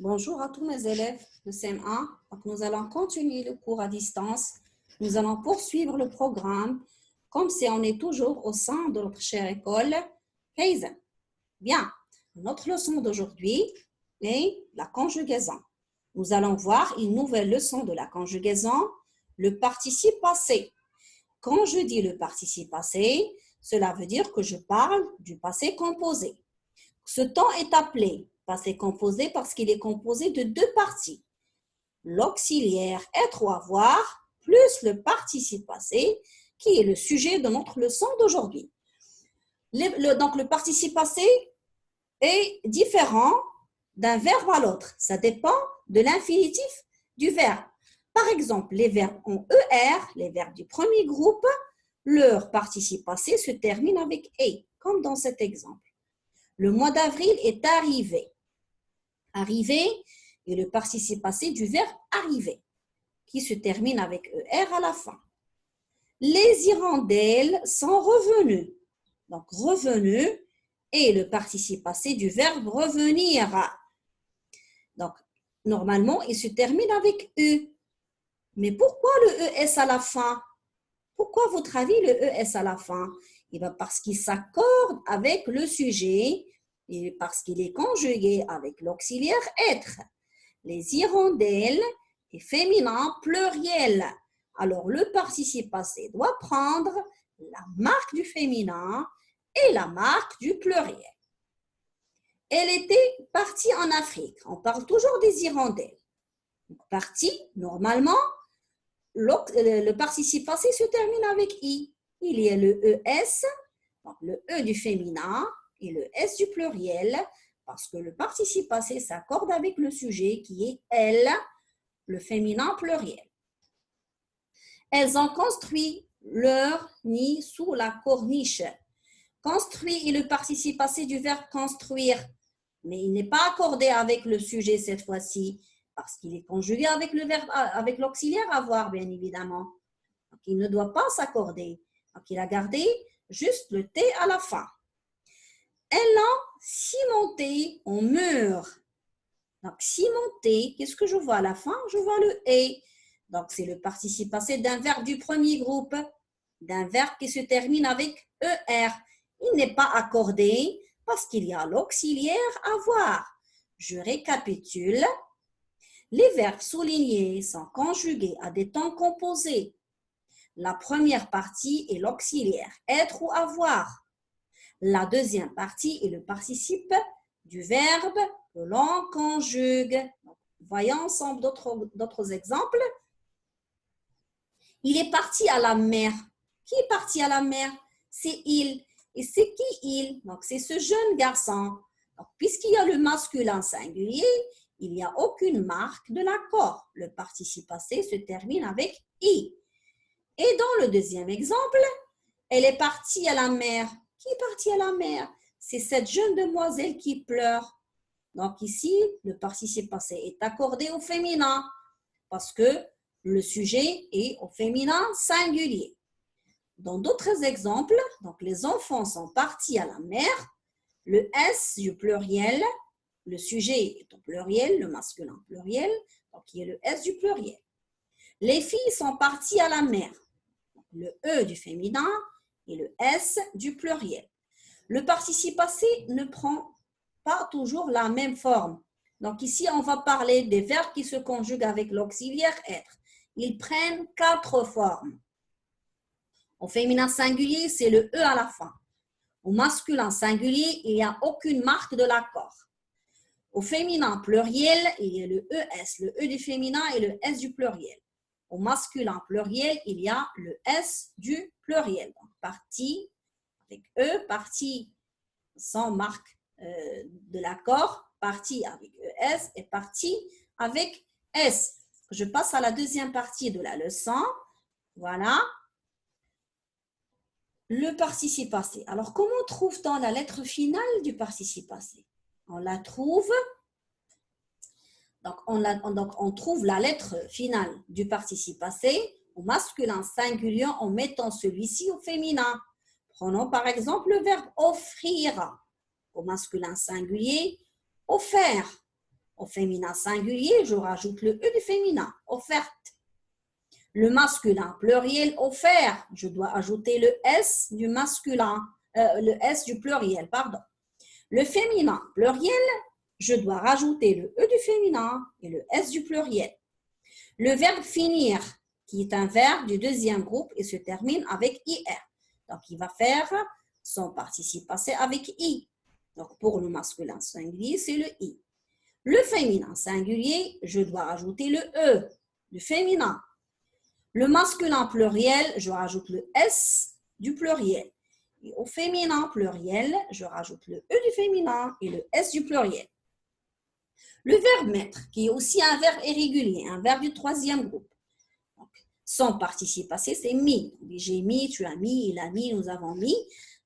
Bonjour à tous mes élèves de CM1. Donc, nous allons continuer le cours à distance. Nous allons poursuivre le programme comme si on est toujours au sein de notre chère école Kaizen. Bien, notre leçon d'aujourd'hui est la conjugaison. Nous allons voir une nouvelle leçon de la conjugaison, le participe passé. Quand je dis le participe passé, cela veut dire que je parle du passé composé. Ce temps est appelé passé composé parce qu'il est composé de deux parties. L'auxiliaire être ou avoir plus le participe passé qui est le sujet de notre leçon d'aujourd'hui. Donc le participe passé est différent d'un verbe à l'autre. Ça dépend de l'infinitif du verbe. Par exemple, les verbes en ER, les verbes du premier groupe, leur participe passé se termine avec « et », comme dans cet exemple. Le mois d'avril est arrivé. Arrivé est le participe passé du verbe arriver, qui se termine avec ER à la fin. Les hirondelles sont revenus. Donc, revenus est le participe passé du verbe revenir. Donc, normalement, il se termine avec E. Mais pourquoi le ES à la fin? Pourquoi, à votre avis, le ES à la fin? Eh bien, parce qu'il s'accorde avec le sujet et parce qu'il est conjugué avec l'auxiliaire être. Les hirondelles est féminin pluriel. Alors, le participe passé doit prendre la marque du féminin et la marque du pluriel. Elle était partie en Afrique. On parle toujours des hirondelles. Donc, partie, normalement, le participe passé se termine avec I. Il y a le ES, donc le E du féminin et le S du pluriel, parce que le participe passé s'accorde avec le sujet qui est elle, le féminin pluriel. Elles ont construit leur nid sous la corniche. Construit est le participe passé du verbe construire, mais il n'est pas accordé avec le sujet cette fois-ci, parce qu'il est conjugué avec le verbe, avec l'auxiliaire avoir, bien évidemment. Donc, il ne doit pas s'accorder. Donc, il a gardé juste le T à la fin. Elle a cimenté en mur. Donc, cimenté, qu'est-ce que je vois à la fin? Je vois le et. Donc, c'est le participe passé d'un verbe du premier groupe, d'un verbe qui se termine avec ER. Il n'est pas accordé parce qu'il y a l'auxiliaire avoir. Je récapitule. Les verbes soulignés sont conjugués à des temps composés. La première partie est l'auxiliaire être ou avoir. La deuxième partie est le participe du verbe que l'on conjugue. Voyons ensemble d'autres exemples. Il est parti à la mer. Qui est parti à la mer? C'est il. Et c'est qui il? Donc, c'est ce jeune garçon. Puisqu'il y a le masculin singulier, il n'y a aucune marque de l'accord. Le participe passé se termine avec i. Et dans le deuxième exemple, elle est partie à la mer. Qui est parti à la mer? C'est cette jeune demoiselle qui pleure. Donc ici, le participe passé est accordé au féminin parce que le sujet est au féminin singulier. Dans d'autres exemples, donc les enfants sont partis à la mer, le S du pluriel, le sujet est au pluriel, le masculin pluriel, donc il y a le S du pluriel. Les filles sont parties à la mer, le E du féminin et le S du pluriel. Le participe passé ne prend pas toujours la même forme. Donc ici, on va parler des verbes qui se conjuguent avec l'auxiliaire être. Ils prennent 4 formes. Au féminin singulier, c'est le E à la fin. Au masculin singulier, il n'y a aucune marque de l'accord. Au féminin pluriel, il y a le ES, le E du féminin et le S du pluriel. Au masculin pluriel, il y a le S du pluriel. Donc, partie avec E, partie sans marque de l'accord, partie avec ES et partie avec S. Je passe à la deuxième partie de la leçon. Voilà. Le participe passé. Alors, comment trouve-t-on la lettre finale du participe passé? On la trouve, on trouve la lettre finale du participe passé au masculin singulier en mettant celui-ci au féminin. Prenons par exemple le verbe offrir. Au masculin singulier, offert. Au féminin singulier, je rajoute le E du féminin, offerte. Le masculin pluriel, offert, je dois ajouter le S du masculin, le S du pluriel, pardon. Le féminin pluriel, je dois rajouter le E du féminin et le S du pluriel. Le verbe finir, qui est un verbe du deuxième groupe et se termine avec IR. Donc, il va faire son participe passé avec I. Donc, pour le masculin singulier, c'est le I. Le féminin singulier, je dois rajouter le E du féminin. Le masculin pluriel, je rajoute le S du pluriel. Et au féminin pluriel, je rajoute le E du féminin et le S du pluriel. Le verbe mettre, qui est aussi un verbe irrégulier, un verbe du troisième groupe. Donc, son participe passé, c'est mis. J'ai mis, tu as mis, il a mis, nous avons mis.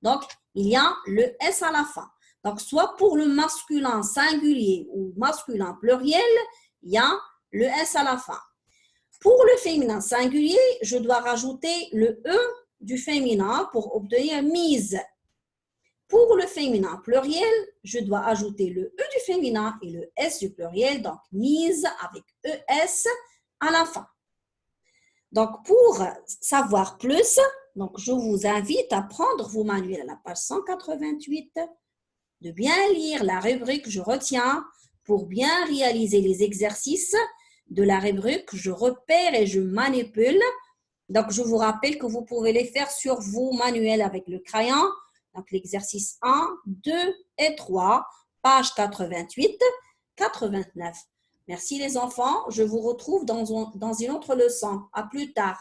Donc, il y a le S à la fin. Donc, soit pour le masculin singulier ou masculin pluriel, il y a le S à la fin. Pour le féminin singulier, je dois rajouter le E du féminin pour obtenir mise. Pour le féminin pluriel, je dois ajouter le E du féminin et le S du pluriel, donc mise avec ES à la fin. Donc, pour savoir plus, donc je vous invite à prendre vos manuels à la page 188, de bien lire la rubrique « Je retiens » pour bien réaliser les exercices de la rubrique « Je repère et je manipule ». Donc, je vous rappelle que vous pouvez les faire sur vos manuels avec le crayon. Donc, l'exercice 1, 2 et 3, page 88, 89. Merci les enfants. Je vous retrouve dans une autre leçon. À plus tard.